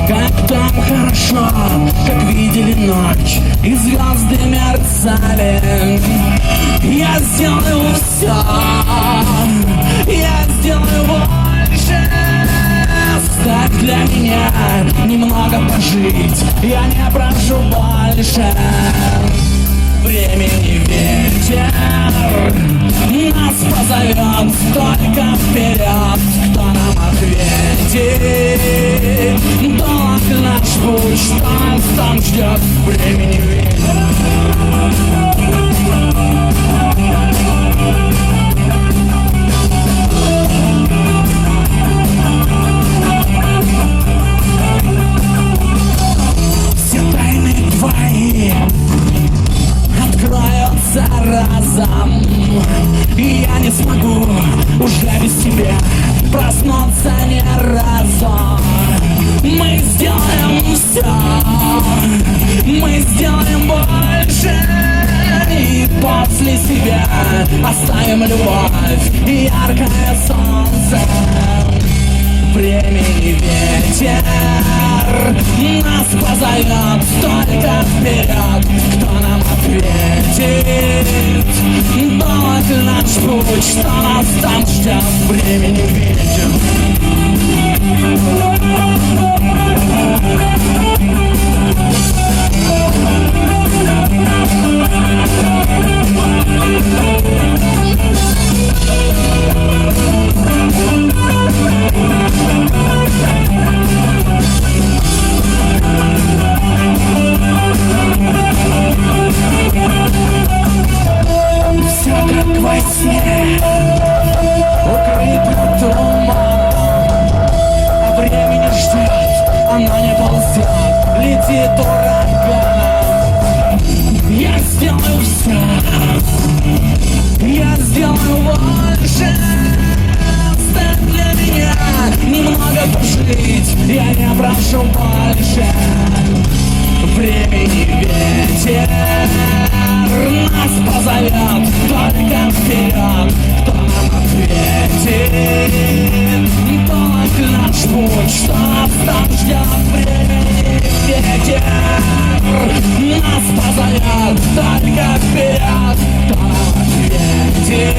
Как там хорошо, как видели ночь, и звезды мерцали. Я сделаю все, я сделаю больше. Оставь для меня немного пожить, я не прошу больше. Времени ветер нас позовет только вперед. Кто нам ответит? Долг наш путь, что нас там ждет. Времени ветер. Все тайны твои откроются разом, и я не смогу уже без тебя проснуться ни разу. Мы сделаем все, мы сделаем больше, и после себя оставим любовь и яркое солнце. Времени ветер нас позовет только вперед. Кто нам ответит? Долг наш путь, что нас там ждет. Времени ветер. Все как во сне, укрыто туманом, а времени ждет, оно не ползет, летит ураганом. Я сделаю все, я сделаю больше. Оставь для меня немного пожить, я не прошу больше. Времени ветер нас позовет только вперед. Кто нам ответит? Долг наш путь, что нас там ждет. Времени ветер нас позовет только вперед. Кто нам ответит?